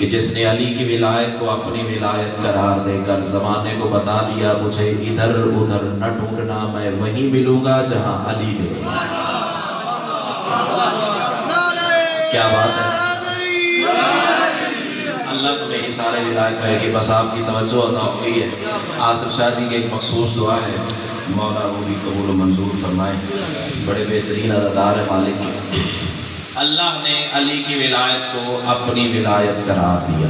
کہ جس نے علی کی ولایت کو اپنی ولایت قرار دے کر زمانے کو بتا دیا مجھے ادھر ادھر نہ ڈھونڈنا، میں وہیں ملوں گا جہاں علی ملے گا۔ کیا بات ہے! اللہ تمہیں ہی سارے ولایت میں کہ بس آپ کی توجہ عطا ہو گئی ہے۔ آصف شاہ جی کی ایک مخصوص دعا ہے، مولا وہ بھی قبول و منظور فرمائے، بڑے بہترین عزادار ہے مالک کے۔ اللہ نے علی کی ولایت کو اپنی ولایت قرار دیا۔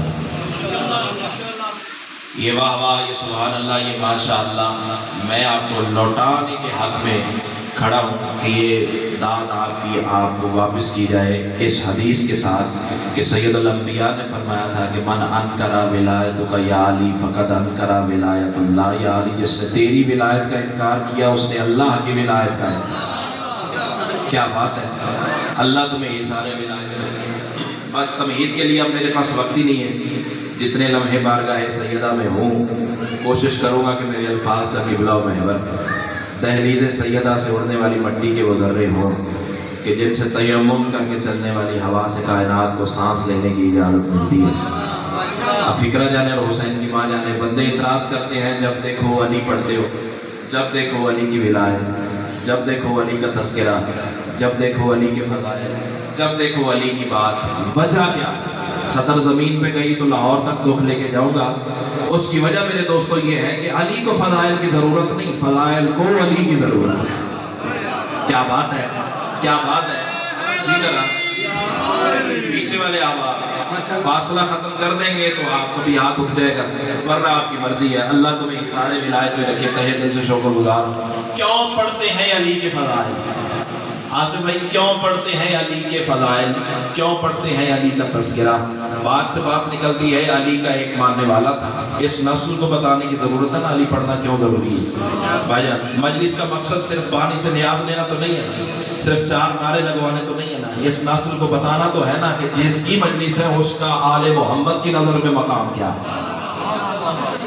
یہ واہ واہ، یہ سبحان اللہ، یہ ماشاء اللہ، میں آپ کو لوٹانے کے حق میں کھڑا ہوں کہ یہ داد آپ کی آپ کو واپس کی جائے اس حدیث کے ساتھ کہ سید الانبیاء نے فرمایا تھا کہ من انکر ولایتک یا علی فقد انکر ولایت اللہ، یا علی جس نے تیری ولایت کا انکار کیا اس نے اللہ کی ولایت کا انکار۔ کیا بات ہے! اللہ تمہیں یہ سارے ولایت کرے۔ بس تمہید کے لیے اب میرے پاس وقت ہی نہیں ہے، جتنے لمحے بارگاہ سیدہ میں ہوں کوشش کروں گا کہ میرے الفاظ کا قبلہ و محور دہلیز سیدہ سے اڑنے والی مٹی کے وہ ذرے ہوں کہ جن سے تیمم کر کے چلنے والی ہوا سے کائنات کو سانس لینے کی اجازت ملتی ہے۔ اب فکرہ جانے اور حسین کی ماں جانے، بندے اعتراض کرتے ہیں جب دیکھو علی پڑھتے ہو، جب دیکھو علی کی ولایت، جب دیکھو علی کا تذکرہ، جب دیکھو علی کے فضائل، جب دیکھو علی کی بات، وجہ کیا؟ سطر زمین پہ گئی تو لاہور تک دکھ لے کے جاؤں گا۔ اس کی وجہ میرے دوستو یہ ہے کہ علی کو فضائل کی ضرورت نہیں، فضائل کو علی کی ضرورت ہے۔ کیا بات ہے! کیا بات ہے! جی ذرا پیچھے والے آواز فاصلہ ختم کر دیں گے تو آپ کو بھی ہاتھ اٹھ جائے گا، ورنہ آپ کی مرضی ہے۔ اللہ تمہیں سارے ولایت میں رکھے، تہہ دل سے شکر گزار ہوں۔ کیوں پڑھتے ہیں علی کے فضائل؟ آصف بھائی کیوں پڑھتے ہیں علی کے فضائل؟ کیوں پڑھتے ہیں علی کا تذکرہ؟ بات سے بات نکلتی ہے علی کا ایک ماننے والا تھا۔ اس نسل کو بتانے کی ضرورت ہے نا علی پڑھنا کیوں ضروری ہے۔ بھائی جان مجلس کا مقصد صرف بانی سے نیاز لینا تو نہیں ہے، صرف چار نعرے لگوانے تو نہیں ہے نا، اس نسل کو بتانا تو ہے نا کہ جس کی مجلس ہے اس کا آل محمد کی نظر میں مقام کیا ہے۔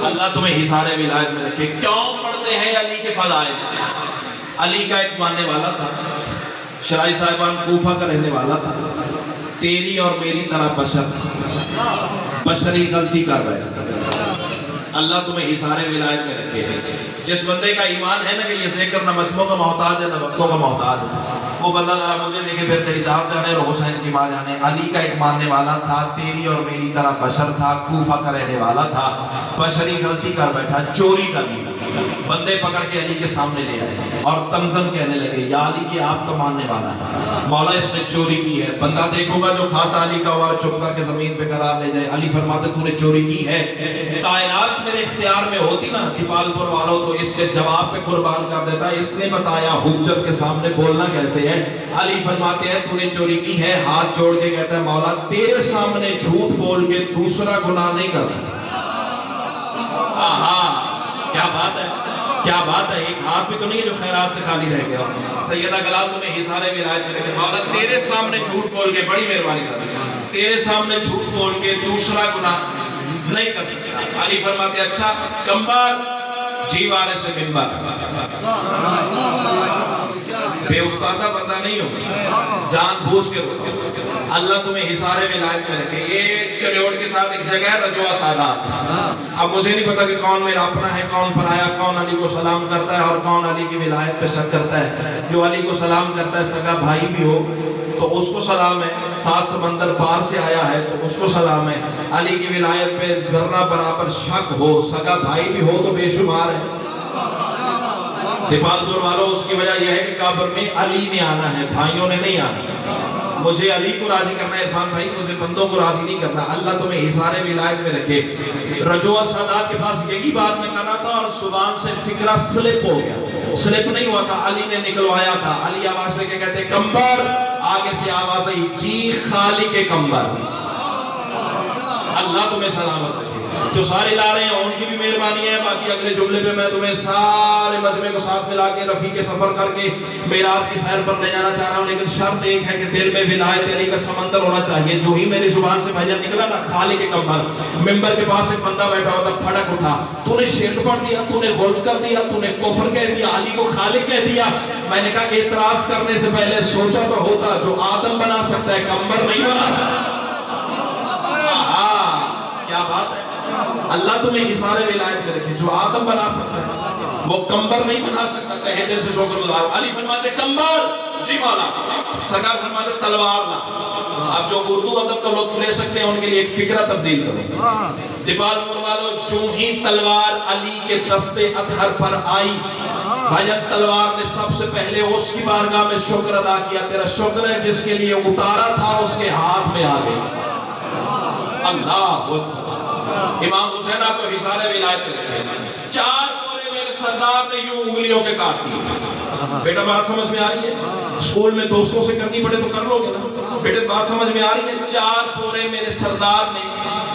اللہ تمہیں ہی سارے ولایت میں رکھے۔ کیوں پڑھتے ہیں علی کے فضائل؟ علی کا ایک ماننے والا تھا، شرائی صاحبان کوفہ کا رہنے والا تھا، تیری اور میری طرح بشر تھا، بشری غلطی کر بیٹھا۔ اللہ تمہیں ہی سارے ولایت میں رکھے۔ جس بندے کا ایمان ہے نا کہ یہ ذکر نہ مجموع کا محتاج ہے نہ وقتوں کا محتاج ہے، وہ بندہ ذرا مجھے دیکھے پھر تیری داد جانے اور حسین کی ماں جانے۔ علی کا ایک ماننے والا تھا، تیری اور میری طرح بشر تھا، کوفہ کا رہنے والا تھا، بشری غلطی کر بیٹھا، چوری کر دی۔ بندے پکڑ کے علی کے سامنے لے آئے اور تمزن کہنے لگے یا علی کہ آپ کا ماننے والا ہے، مولا اس نے چوری کی ہے۔ بندہ دیکھو گا جو کھاتا علی کا ہوا چپ کر کے زمین پہ قرار لے جائے۔ علی فرماتے تو نے چوری کی ہے، کائنات میرے اختیار میں ہوتی نا دیپال پور والوں تو اس کے جواب پہ قربان کر دیتا، اس نے بتایا حجت کے سامنے بولنا کیسے ہے۔ علی فرماتے ہیں تو نے چوری کی ہے، ہاتھ جوڑ کے کہتا ہے مولا تیرے سامنے جھوٹ بول کے دوسرا گناہ نہیں کر سکتا۔ کیا بات ہے! کیا بات ہے! ایک ہاتھ بھی تو نہیں ہے جو خیرات سے خالی رہ گیا۔ سیدہ گلال تمہیں ہی سارے ولایت میں رکھے۔ مولا تیرے سامنے جھوٹ بول کے، بڑی مہربانی صاحب، تیرے سامنے جھوٹ بول کے دوسرا گناہ نہیں کر سکتا۔ علی فرماتے اچھا کمبر جی وارث منبر، بے استادہ بندہ نہیں ہو، جان بوجھ کے روزہ۔ اللہ تمہیں ہی سارے ولایت میں رکھے۔ یہ چلیوڑ کے ساتھ ایک جگہ ہے رجوع سادات۔ اب مجھے نہیں پتا کہ کون میرا اپنا ہے کون پرایا، کون علی کو سلام کرتا ہے اور کون علی کی ولایت پہ شک کرتا ہے۔ جو علی کو سلام کرتا ہے سگا بھائی بھی ہو تو اس کو سلام ہے، سات سمندر پار سے آیا ہے تو اس کو سلام ہے۔ علی کی ولایت پہ ذرہ برابر شک ہو، سگا بھائی بھی ہو تو بے شمار ہے۔ دیپال پور والوں اس کی وجہ یہ ہے کہ قبر میں علی نے آنا ہے، بھائیوں نے نہیں آنا۔ مجھے علی کو راضی کرنا ہے عرفان بھائی، مجھے بندوں کو راضی نہیں کرنا۔ اللہ تمہیں ہی سارے ولایت میں رکھے۔ رجوع سادات کے پاس یہی بات میں کرنا تھا اور زبان سے فکرہ سلپ ہو گیا، سلپ نہیں ہوا تھا، علی نے نکلوایا تھا۔ علی آواز سے کہتے کمبر، آگے سے آواز آئی جی خالق کمبر۔ اللہ تمہیں سلامت رکھے۔ جو سارے لا رہے ہیں ان کی بھی مہربانی ہے، باقی اگلے جملے پہ میں تمہیں سارے مجمع کو ساتھ ملا کے رفیق سفر کر کے معراج کی سیر پر لے جانا چاہ رہا ہوں، لیکن شرط ایک ہے کہ دل میں ولایت علی کا سمندر ہونا چاہیے۔ جو ہی میری زبان سے بھائی نکلا نا خالق کمبر، ممبر کے پاس ایک بندہ بیٹھا ہوا تھا، پھڑک اٹھا، تو نے شرک پڑھ دیا، تو نے غلط کر دیا، تو نے کفر کہہ دیا، علی کو خالق کہہ دیا۔ میں نے کہا اعتراض کرنے سے پہلے سوچا تو ہوتا، جو آدم بنا سکتا ہے کمبر نہیں بنا۔ اللہ تمہیں حصار ولایت میں رکھے. جو آدم بنا سکتا ہے وہ کمبر نہیں بنا سکتا. تہہ دل سے شکر گزار. علی فرماتے کمبر, جی مولا. سرکار فرماتے تلوار لا. آپ جو اردو ادب کا لطف لے سکتے ہیں ان کے لیے ایک فکرہ تبدیل کرو. دیپال پور والوں, جو ہی تلوار علی کے دستے اطہر پر آئی, بھائی تلوار نے سب سے پہلے اس کی بارگاہ میں شکر ادا کیا. تیرا شکر ہے جس کے لیے اتارا تھا اس کے ہاتھ میں آ گئی. اللہ اکبر. امام حسین آپ کو حصار ولایت میں رکھے. 4 پورے میرے سردار نے یوں انگلیوں کے کاٹ دیے. بیٹا بات سمجھ میں آ رہی ہے؟ اسکول میں دوستوں سے کرنی پڑے تو کر لو گے نا. بیٹے بات سمجھ میں آ رہی ہے؟ 4 پورے میرے سردار نے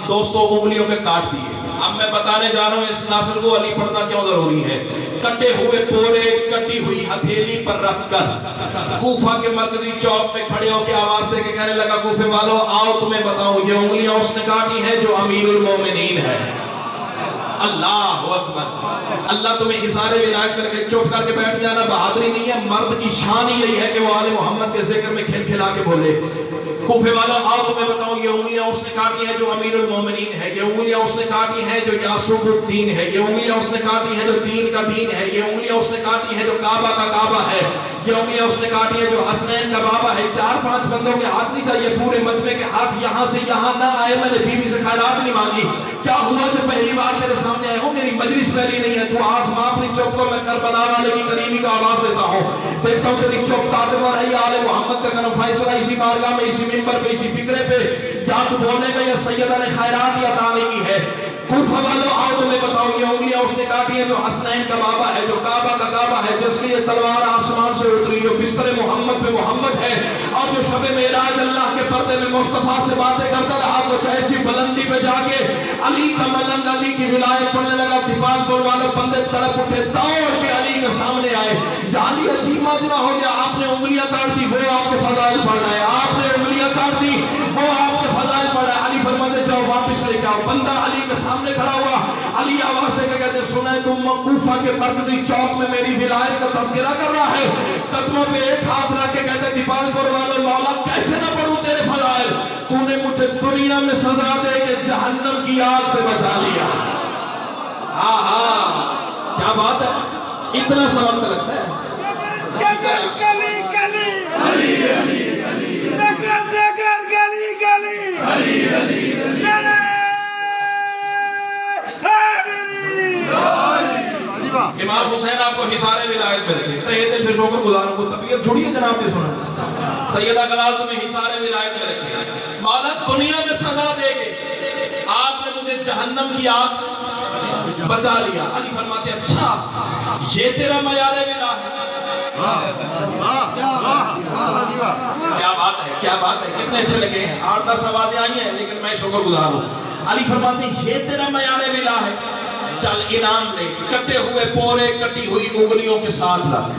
دوستوں انگلیوں کے کاٹ دیے. اب میں بتانے جا رہا ہوں اس ناصر کو علی پڑھنا کیوں ضروری ہے. کٹے ہوئے پورے کٹی ہوئی ہتھیلی پر رکھ کر کوفہ کے مرکزی چوک پہ کھڑے ہو کے آواز دے کے کہنے لگا, کوفے والوں آؤ تمہیں بتاؤں یہ انگلیاں اس نے کاٹی ہیں جو امیر المومنین ہے. اللہ اکبر. اللہ تمہیں حصار ولایت کر کے چپ کر کے بیٹھ جانا بہادری نہیں ہے. مرد کی شان ہی یہی ہے کہ وہ آل محمد کے ذکر میں کھل کھلا کے بولے. کوفے والوں آؤ تمہیں بتاؤں یہ انگلیاں اس نے کاٹی ہیں جو امیر المومنین ہے. یہ انگلیاں اس نے کاٹی ہیں جو یعصوب الدین ہے. یہ انگلیاں اس نے کاٹی ہیں جو دین کا دین ہے. یہ انگلیاں اس نے کاٹی ہیں جو کعبہ کا کعبہ ہے. یہ انگلیاں اس نے کاٹی ہیں جو حسنین کا بابا ہے. 4-5 بندوں کے ہاتھ نہیں چاہیے, پورے مجمع کے ہاتھ یہاں سے یہاں نہ آئے. میں نے بیوی سے خیرات نہیں مانگی. کیا ہوا جو پہلی بار میرے سامنے آئے ہو؟ میری مجلس پہلی نہیں ہے. تو آج ماں اپنی چوک کو میں کربلا والے کی کریمی کا آواز دیتا ہوں. دیکھتا ہوں تیری چوک تعداد میں رہی آل محمد کا کرم فیصلہ اسی بارگاہ میں, اسی منبر پہ, اسی فکرے پہ. کیا تو بولنے کا یہ سیدہ نے خیرات یا عطا نہیں کی ہے؟ کوفہ والوں آؤ تمہیں بتاؤں یہ انگلیاں اس نے کاٹی ہیں جو حسنین کا بابا ہے, جو کعبہ کا کعبہ ہے, جس کی یہ تلوار آسمان سے اتری, جو بستر محمد پہ محمد ہے, اور جو شب معراج اللہ کے پردے میں مصطفیٰ سے باتیں کرتا رہا. کچھ ایسی بلندی پہ جا کے علی کا ملنگ, علی کی ولایت پڑھنے لگا. دیپال پور والوں بندے تڑپ اٹھے, دوڑ کے علی کے سامنے آئے. یا علی عجیب ماجرا ہو گیا, آپ نے انگلیاں کاٹ دی, وہ آپ کے فضائل پڑھ رہا ہے. آپ نے انگلیاں کاٹ دی, وہ آپ کے فضائل پڑھ رہا ہے. علی فرماتے جاؤ واپس لے کے آؤ. بندہ علی کے سامنے کھڑا ہوا. علی آواز دے کے کہتے سنا ہے تم کوفہ کے مرکزی چوک میں میری ولایت کا تذکرہ کر رہا ہے. قدموں پہ ایک ہاتھ رکھ کے کہتے دیپال پور والوں, مولا کیسے نہ پڑھوں تیرے فضائل. تو نے مجھے دنیا میں سزا دے کے جہنم کی آگ سے بچا لیا. ہاں ہاں کیا بات ہے. اتنا سا وقت لگتا ہے. گلی گلی علی علی علی نگر نگر گلی گلی علی علی علی. امام حسین آپ کو حصار ولایت میں رکھے. تہہ دل سے شکر گزاروں کو طبیعت جڑیے جناب نے سنا. سیدہ کلال تمہیں حصار ولایت میں رکھے. مولا دنیا میں سزا دے گے, آپ نے مجھے جہنم کی آگ سے بچا لیا. علی فرماتے اچھا یہ تیرا معیار ولا ہے. کیا بات ہے, کیا بات ہے. کتنے اچھے لگے ہیں. 8-10 آوازیں آئی ہیں لیکن میں شکر گزار ہوں. علی فرماتے یہ تیرا معیار ولا ہے, چل انعام لے. کٹے ہوئے پورے کٹی ہوئی انگلیوں کے ساتھ رکھ.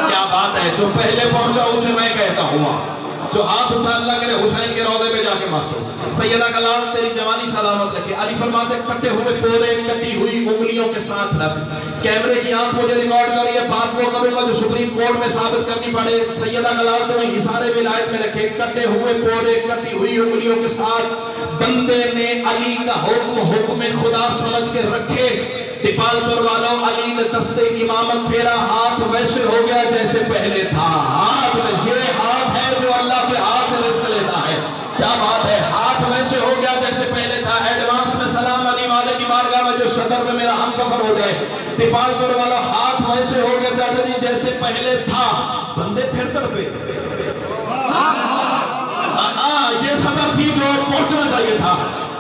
کیا بات ہے. جو پہلے پہنچا اسے میں کہتا ہوا, جو ہاتھ اٹھا اللہ کرے حسین کے روضے پہ جا کے ماسو. سیدہ کلال تیری جوانی سلامت رکھے. علی فرماتے کٹے ہوئے پورے کٹی ہوئی انگلیوں کے ساتھ رکھ. کیمرے کی آنکھ مجھے ریکارڈ کر, یہ بات وہ کروں گا جو سپریم کورٹ میں ثابت کرنی پڑے. سیدہ کلال تمہیں حصار ولایت میں رکھے. کٹے ہوئے پورے کٹی ہوئی انگلیوں کے ساتھ بندے نے علی کا حکم خدا سمجھ کے رکھے. دیپال پور والوں علی نے دستے امامت پھیرا, ہاتھ ویسے ہو گیا جیسے پہلے تھا. ہاتھ میں یہ ہاتھ ہے جو اللہ کے ہاتھ سے رزق لیتا ہے. کیا بات ہے. ہاتھ ویسے ہو گیا جیسے پہلے تھا. ایڈوانس میں سلام علی والے کی بارگاہ میں جو صدر میں میرا ہم سفر ہو گئے. دیپال پور والا ہاتھ ویسے ہو گیا چاچا جی جیسے پہلے تھا. بندے پھر تڑپے. یہ صدر تھی جو پہنچنا چاہیے تھا.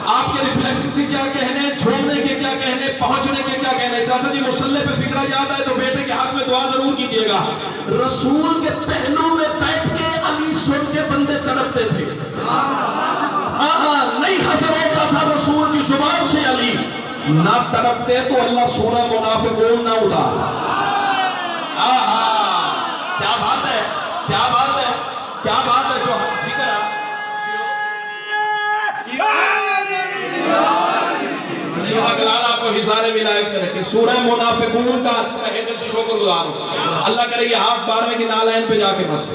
آپ کے ریفلیکس سے کیا کہنے, چھوڑنے کے کیا کہنے, پہنچنے کے کیا کہنے. چاچا جی مصلی پہ فکرہ یاد آئے تو بیٹے کے حق میں دعا ضرور کیجیے گا. رسول کے پہلو میں بیٹھ کے علی سن کے بندے تڑپتے تھے. نہیں حسب ہوتا تھا رسول کی زبان سے علی. نہ تڑپتے تو اللہ سورہ منافقون نہ اتار. کیا بات ہے, کیا بات ہے, کیا بات ہے. جو حصار ولایت میں رکھے. سورہ منافقون کا تہہ دل سے شکر گزار ہوں. اللہ کرے یہ ہاتھ 12ویں کی نالین پہ جا کے بس.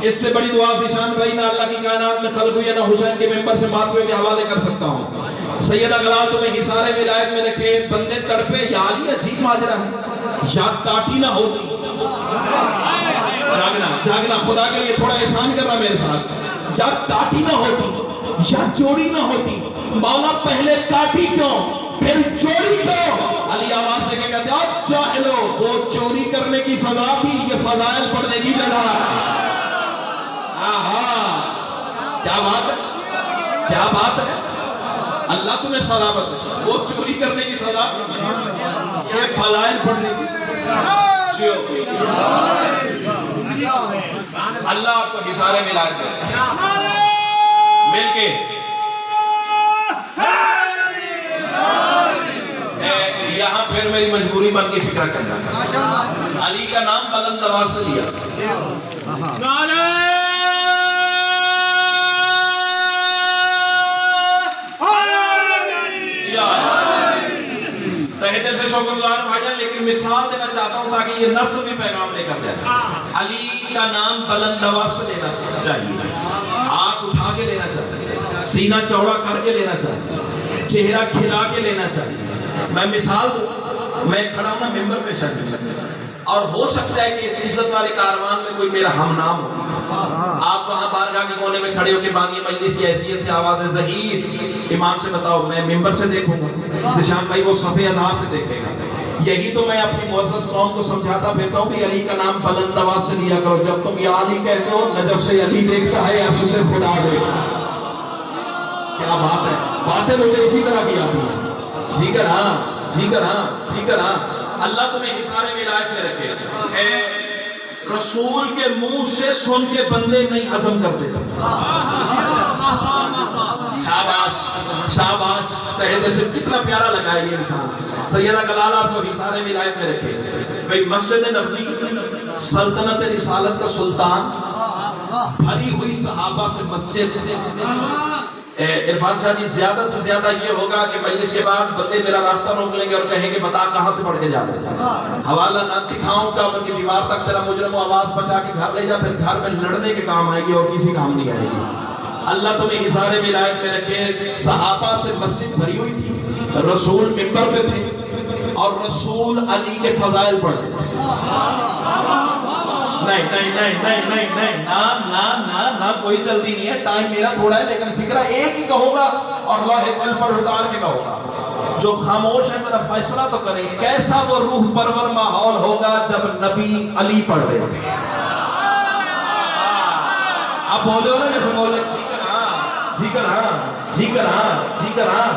اس سے بڑی دعا ذیشان بھائی نہ اللہ کی کائنات میں خلق ہوئی ہے نہ حسین کے ممبر سے ماتوے کے حوالے کر سکتا ہوں. سیدہ گلال تمہیں حصار ولایت میں رکھے. بندے تڑپے یا علی عجیب ماجرا ہے, یا کاٹی نہ ہوتی. جاگنا خدا کے لیے تھوڑا احسان کرنا میرے ساتھ. یا کاٹی نہ ہوتی یا چوری نہ ہوتی. مولا پہلے کاٹی کیوں پھر چوری کیوں؟ علی آواز سے کہتے ہیں جاہلو, وہ چوری کرنے کی سزا تھی, یہ فضائل پڑھنے کی جگہ. کیا بات ہے, کیا بات ہے. اللہ تمہیں سلامت ہے. وہ چوری کرنے کی سزا, یہ فضائل پڑھنے کی. اللہ آپ کو حصار ولایت دے. مل کے یہاں پھر میری مجبوری بن کے فکر کرنا. علی کا نام بلند آواز سے لیا. تہہ دل سے شکر گزار ہوں بھائی جان, لیکن مثال دینا چاہتا ہوں تاکہ یہ نسل بھی پیغام لے کر جائے. علی کا نام بلند آواز سے لینا چاہیے, ہاتھ اٹھا کے لینا چاہیے, سینہ چوڑا کر کے لینا چاہیے, چہرہ کھلا کے لینا چاہیے. میں مثال دوں, میں کھڑا ہوں نا ممبر پہ شکل, اور ہو سکتا ہے کہ اس عزت والے کاروان میں کوئی میرا ہم نام ہو. آپ وہاں بارگاہ کے کونے میں کھڑے ہو کے بانی مجلس کی حیثیت سے آواز ظہیر امام سے بتاؤ, میں ممبر سے دیکھوں گا, ذیشان بھائی وہ صفحہ ادا سے دیکھے گا. یہی تو میں اپنی معزز قوم کو سمجھاتا پھرتا ہوں کہ علی کا نام بلند آواز سے لیا کرو. جب تم یا علی کہتے ہو, نجف سے علی دیکھتا ہے, عرش سے خدا دیکھتا. کیا بات ہے, باتیں مجھے اسی طرح کی آتی ہیں. جی کر ہاں, جی کر ہاں, جی کر ہاں. اللہ تمہیں حصار ولایت میں رکھے. اے رسول کے منہ سے سن کے بندے نہیں ہضم کرتے. شاباش شاباش, تہہ دل سے کتنا پیارا لگا ہے یہ انسان. سیدہ گلال آپ کو حصار ولایت میں رکھے. بھئی مسجد نبوی سلطنت رسالت کا سلطان, بھری ہوئی صحابہ سے مسجد. عرفان شاہ جی زیادہ سے زیادہ یہ ہوگا کہ مجلس کے بعد بندے میرا راستہ روک لیں گے اور کہیں گے بتا کہاں سے پڑھ کے جا رہے ہیں. حوالہ نہ دکھاؤں گا بلکہ دیوار تک تیرا مجرم آواز بچا کے گھر لے جا, پھر گھر میں لڑنے کے کام آئے گی اور کسی کام نہیں آئے گی. اللہ تمہیں حصار ولایت میں رکھے. صحابہ سے مسجد بھری ہوئی تھی, رسول ممبر پہ تھے اور رسول علی کے فضائل پڑھ رہے تھے. نہیں نہیں نہیں نہیں نہیں نہیں نا نا نا نا, کوئی جلدی نہیں ہے, ٹائم میرا تھوڑا ہے, لیکن فکرہ ایک ہی کہوں گا اور لوح دل پر اتار کے کہوں گا. جو خاموش ہے ذرا فیصلہ تو کریں, کیسا وہ روح پرور ماحول ہوگا جب نبی علی پڑھ رہے تھے. آپ بولے ہو نا جیسے بولے, جی کر ہاں, جی کر ہاں, جی کر ہاں, جی کر ہاں.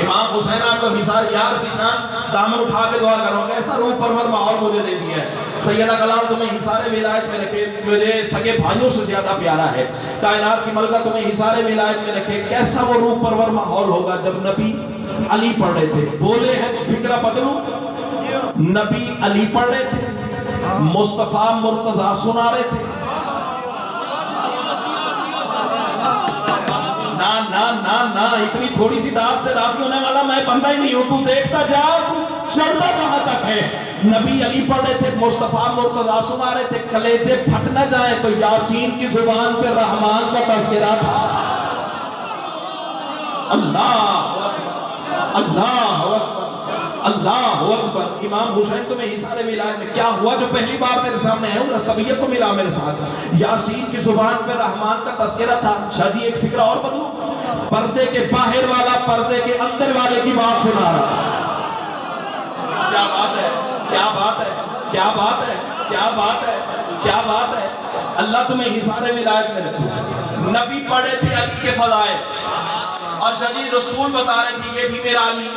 امام حسین آپ کو حصار, یار ذیشان دامن اٹھا کے دعا کرو, ایسا روح پرور ماحول مجھے دے دیا ہے. سیدہ گلال تمہیں حصار ولایت میں رکھے. میرے سگے بھائیوں سے زیادہ پیارا ہے. کائنات کی ملکہ تمہیں حصار ولایت میں رکھے. کیسا وہ روح پرور ماحول ہوگا جب نبی علی پڑھ رہے تھے. بولے ہیں تو فکرہ بدلوں, نبی علی پڑھ رہے تھے, مصطفیٰ مرتضیٰ سنا رہے تھے. نا نا نا نا, اتنی تھوڑی سی داد سے راضی ہونے والا میں بندہ ہی نہیں ہوں. تو دیکھتا جا, تو چلتا کہاں تک ہے. نبی علی پڑھ رہے تھے, مصطفیٰ مرتضیٰ سنا رہے تھے. کلیجے پھٹ نہ جائیں تو یاسین کی زبان پہ رحمان کا تذکرہ تھا. اللہ اللہ اللہ اکبر. امام حسین تمہیں حصار ولایت میں کیا ہوا جو پہلی بار تیرے سامنے ہے, ذرا طبیعت تو ملا میرے ساتھ. یاسین کی زبان پہ رحمان کا تذکرہ تھا. شاہ جی ایک فکرہ اور بدلو, پردے کے باہر والا پردے کے اندر والے کی بات سنا رہا. کیا بات ہے, کیا بات ہے, کیا بات ہے, کیا بات ہے, کیا بات ہے. اللہ تمہیں حصار ولایت میں رکھے. نبی پڑھے تھے علی کے فضائل, اور شاہ رسول بتا رہے تھے یہ بھی میرا علی.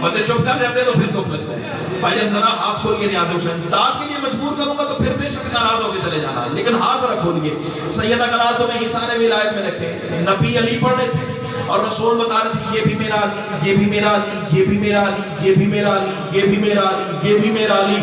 بندے چپ کر جاتے تو پھر دکھ لگتا ہے. بھائی جان ذرا ہاتھ کھولیے نیاز حسین. داد کے لیے مجبور کروں گا تو پھر بے شک ناراض ہو کے چلے جانا, لیکن ہاتھ ذرا کھولیے. سیدہ گلال تمہیں حصار ولایت میں رکھے. نبی علی پڑھ رہے تھے اور رسول بتا رہے تھے یہ بھی میرا علی, یہ بھی میرا علی, یہ بھی میرا علی, یہ بھی میرا علی, یہ بھی میرا علی, یہ بھی میرا علی.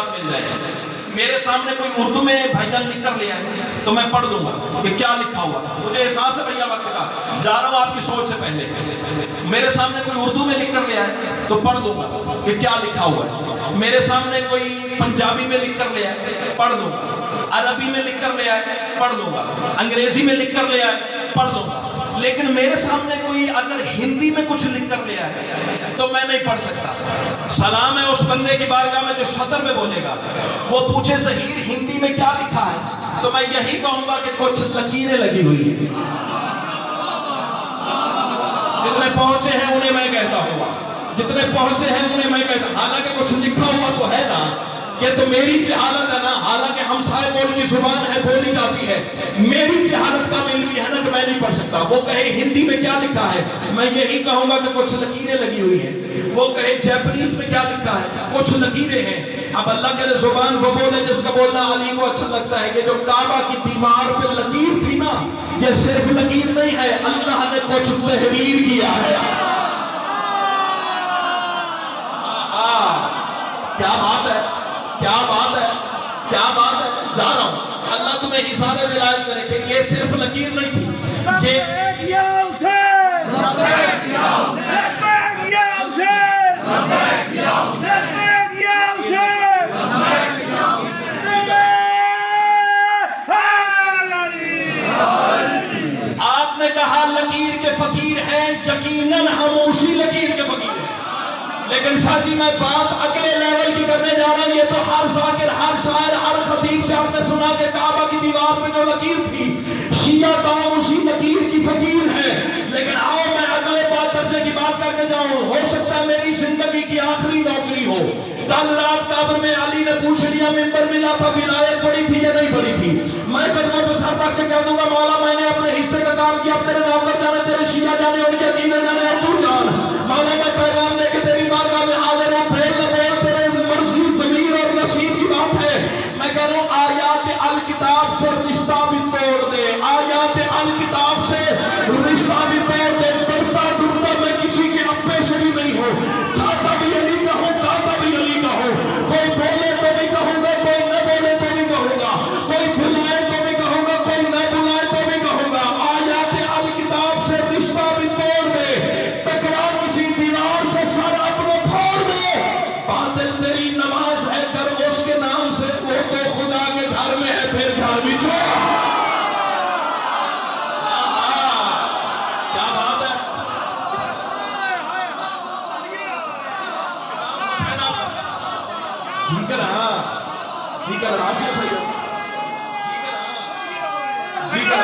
ساتھ مل جائے. میرے سامنے کوئی اردو میں بھائی جان لکھ کر لے آئے تو میں پڑھ دوں گا کہ کیا لکھا ہوا. مجھے احساس ہے بھیا وقت کا, جا رہا ہوں آپ کی سوچ سے پہلے. میرے سامنے کوئی اردو میں لکھ کر لے آئے تو پڑھ دوں گا کہ کیا لکھا ہوا ہے. میرے سامنے کوئی پنجابی میں لکھ کر لے آئے پڑھ دوں گا, عربی میں لکھ کر لے آئے پڑھ دوں گا, انگریزی میں لکھ کر لے آئے پڑھ دوں گا. لیکن میرے سامنے کوئی اگر ہندی میں کچھ لکھ کر لے آئے تو میں نہیں پڑھ سکتا. سلام ہے اس بندے کی بارگاہ میں جو شطر میں بولے گا. وہ پوچھے ظہیر ہندی میں کیا لکھا ہے تو میں یہی کہوں گا کہ کچھ لکیریں لگی ہوئی ہیں. جتنے پہنچے ہیں انہیں میں کہتا ہوں, جتنے پہنچے ہیں انہیں میں کہتا ہوں. حالانکہ کچھ لکھا ہوا تو ہے نا, یہ تو میری جہالت ہے نا. حالانکہ ہم سارے بول کی زبان ہے, بولی جاتی ہے. میری جہالت کا علم بھی ہے نا کہ میں نہیں پڑھ سکتا. وہ کہے ہندی میں کیا لکھا ہے, میں یہی کہوں گا کہ کچھ لکیریں لگی ہوئی ہیں. وہ کہے جیپنیز میں کیا لکھا ہے, کچھ لکیریں ہیں. اب اللہ کے زبان وہ بولے جس کا بولنا علی کو اچھا لگتا ہے. یہ جو کعبہ کی دیوار پہ لکیر تھی نا, یہ صرف لکیر نہیں ہے, اللہ نے کچھ تحریر کیا ہے. کیا بات ہے, کیا بات ہے, کیا بات ہے. جا رہا ہوں, اللہ تمہیں حصار ولایت میں رکھے. یہ صرف لکیر نہیں تھی, آپ نے کہا لکیر کے فقیر ہیں, یقیناً ہم اسی لکیر کے فقیر ہیں. لیکن شاہ جی میں بات اگلے لیول کی کرنے جا رہا ہوں. یہ تو ہر ذاکر, ہر شاعر, ہر خطیب سے آپ نے سنا کہ کعبہ کی دیوار پہ جو لکیر تھی, شیعہ قوم اسی لکیر کی فقیر ہے. لیکن آؤ میں اگلے بات درجے کی بات کر کے جاؤں. ہو سکتا ہے میری زندگی کی آخری نوکری ہو. کل رات قبر میں علی نے پوچھ لیا ممبر ملا تھا, ولایت پڑی تھی یا نہیں پڑی تھی. میں قدموں پہ سر رکھ کے کہہ دوں گا مولا میں نے اپنے حصے کا کام کیا. اب تیرے نوکر جانے, تیرے شیعہ جانے, ان کے عقیدے جانے, اور تو جان. مولا میں پیغام لے کے تیری بارگاہ میں حاضر ہوں. بول نہ بول, تیرے مرضی ضمیر اور نصیب کی بات ہے. میں کہہ رہا ہوں آیات الکتاب سے رشتہ بھی توڑ دے, آیات الکتاب سے رشتہ بھی توڑ دے. ڈرتا ڈرتا میں کسی کے ابے سے بھی نہیں ہوں. کھاتا بھی علی کا ہوں, کھاتا بھی علی کا ہوں. کوئی بولے تو بھی کہوں گا, کوئی نہ بولے تو بھی کہوں گا. کوئی بلائے تو بھی کہوں گا, کوئی نہ بلائے تو بھی کہوں گا. آیات الکتاب سے رشتہ بھی توڑ دے. ٹکرا کسی دیوار سے سر اپنے پھوڑ دے. باطل تیری نماز ہے کر اس کے نام سے, وہ تو خدا کے گھر میں ہے, پھر گھر بھی چھوڑ. کیا بات ہے, ٹھیک ہے نا, ٹھیک ہے راشد صحیح ہے, ٹھیک ہے.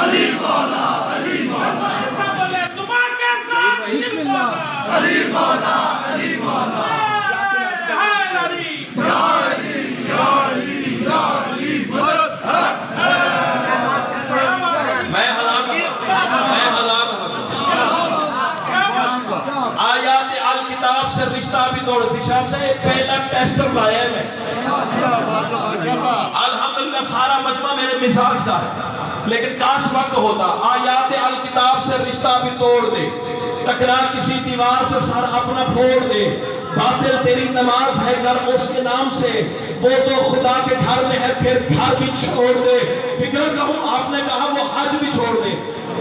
علی مولا, علی مولا, بسم اللہ. علی مولا, علی مولا, یا علی, یا علی, یا علی. میں ہلاک آیات الکتاب سے رشتہ بھی توڑ. شاہ سے پہلا ٹیسٹر لایا ہے میں, الحمدللہ سارا مجمع میرے مزاج دار ہے. لیکن کاش وقت ہوتا. آیات الکتاب سے رشتہ بھی توڑ دے. ٹکرا کسی دیوار سے سر اپنا پھوڑ دے. باطل تیری نماز ہے گر اس کے نام سے, وہ تو خدا کے گھر میں ہے, پھر گھر بھی چھوڑ دے. فکر کہوں, آپ نے کہا وہ حج بھی چھوڑ دے.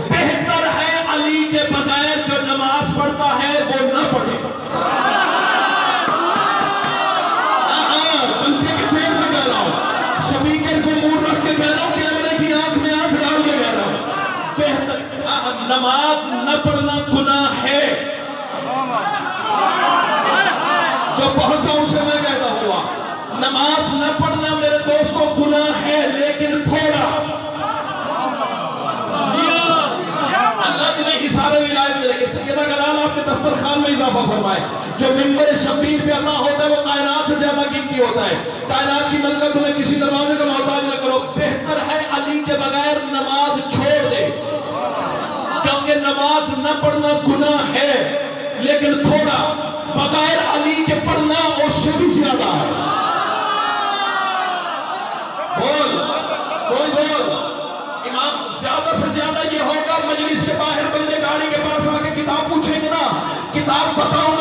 بہتر ہے علی کے بغیر جو نماز پڑھتا ہے وہ نہ پڑھے. بندے کے چیز میں کہہ رہا ہوں, سپیکر کو منہ رکھ کے کہہ رہا ہوں, کیمرے کی آنکھ میں آنکھ ڈال کے کہہ رہا ہوں. بہتر نماز نہ پڑھنا گناہ ہے. جو پہنچا اسے میں کہتا ہوا, نماز نہ پڑھنا میرے دوستوں گناہ ہے, لیکن تھوڑا. اللہ تمہیں حصار ولایت میں رکھے. سیدہ گلال آپ کے دسترخوان میں اضافہ فرمائے. جو ممبر شبیر پہ عطا ہوتا ہے وہ کائنات سے زیادہ قیمتی ہوتا ہے. کائنات کی ملکہ تمہیں کسی دروازے کا محتاج نہ کرو. بہتر ہے علی کے بغیر نماز چھوڑ دے, کیونکہ نماز نہ پڑھنا گناہ ہے, لیکن تھوڑا. بغیر علی کے پڑھنا اس سے بھی زیادہ ہے. بول بول بول. امام زیادہ سے زیادہ یہ ہوگا مجلس کے باہر بندے گاڑی کے پاس آ کے کتاب پوچھیں گے نا, کتاب بتاؤں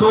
2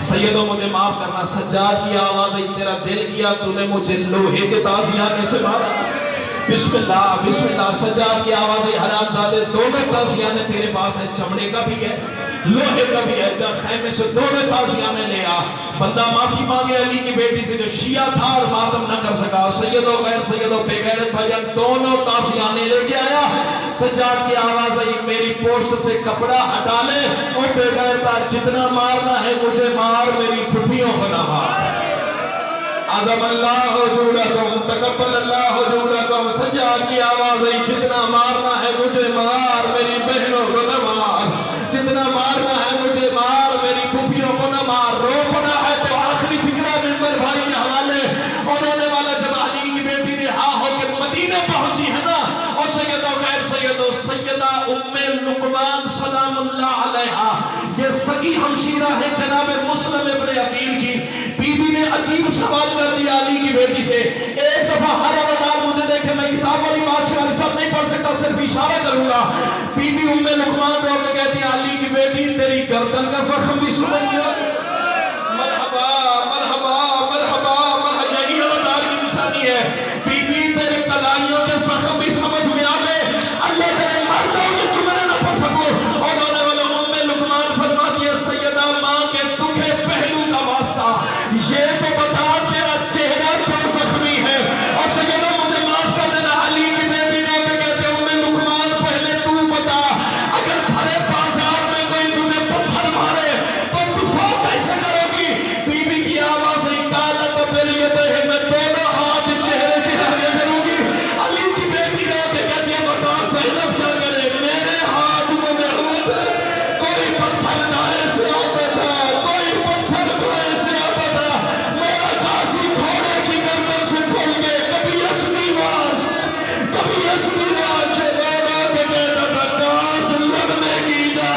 سیدوں مجھے معاف کرنا، سجاد کی آواز ہے، تیرا دل کیا تو نے مجھے لوہے کے تازیانے سے مارا۔ بسم اللہ بسم اللہ، سجاد کی آواز ہے، حرام زادے دونوں تازیانے تیرے پاس ہے، چمڑے کا بھی ہے لوہے کا بھی ہے، جا خیمے سے دونوں تازیانے لے آ۔ بندہ معافی مانگے علی کی بیٹی سے جو شیعہ تھا اور ماتم نہ کر سکا، سیدوں غیر سیدوں بے غیرت بھائیان دونوں تازیانے لے کے آیا۔ سجاد کی آواز ہے، میری پوشت سے کپڑا ہٹا لے، اور بے غیرتا جتنا مارنا ہے مجھے مار، میری پھپھیوں کو نہ مار۔ عظم اللہ حجورکم، تقبل اللہ حجورکم۔ سجاد کی آواز ہے، جتنا مارنا ہے مجھے مار، میری بہنوں کو نہ مار، جتنا مارنا ہے مجھے مار، میری پھپھیوں کو نہ مار۔ روکنا ہے تو آخری فکرہ ممبر بھائی کے حوالے، اور رونے والا جب علی کی بیٹی رہا ہو کے مدینے پہنچی ہے نا، اور سیدہ غیر سیدہ سیدہ ام لقمان سلام اللہ علیہا، یہ سگی ہمشیرہ ہے جناب مسلم ابن عقیل کی، بی بی نے عجیب سوال کر دیا علی کی بیٹی سے۔ ایک دفعہ ہر عوضار مجھے دیکھے، میں کتاب والی بات شماری صاحب نہیں پڑھ سکتا، صرف اشارہ کروں گا۔ بی بی ام لقمان رو کے کہتی ہے، علی کی بیٹی تیری گردن کا زخم بھی سمجھ گیا۔ مرحبا مرحبا مرحبا مرحبا، یہی عوضار کی نشانی ہے، بی بی تیری کلائیوں کے زخم بھی سمجھ میں آ گئے، اللہ تیرے مر جاؤ یہ چمنے نہ پڑ سکو۔ اور آنے والا ام لقمان فرماتی ہے، سیدہ ماں کے دکھے پہلو کا واسطہ یہ تو بتا تیرا چہرہ کیوں زخمی ہے۔ اور سیدہ مجھے معاف کر دینا، علی کی بیٹی رو کے کہتے ام لقمان پہلے تو بتا، اگر بھرے بازار میں کوئی تجھے پتھر مارے تو دفاع کیسے کرو گی؟ بی بی کی آواز ہے، قالت بلیدہ، میں دونوں ہاتھ چہرے کے آگے کروں گی۔ علی کی بیٹی رو کے کہتی ہے، بتا زینب کیا کرے، میرے ہاتھ میں محمود ہے، کوئی پتھر دائیں سے آتا تھا، کوئی پتھر بائیں سے آتا تھا، میرا قاضی گھوڑے کی گردن سے کھول کے کبھی اصلی واز کبھی اصلی واز سے رونا کے کہتا تھا، کاش لڑنے کی جا۔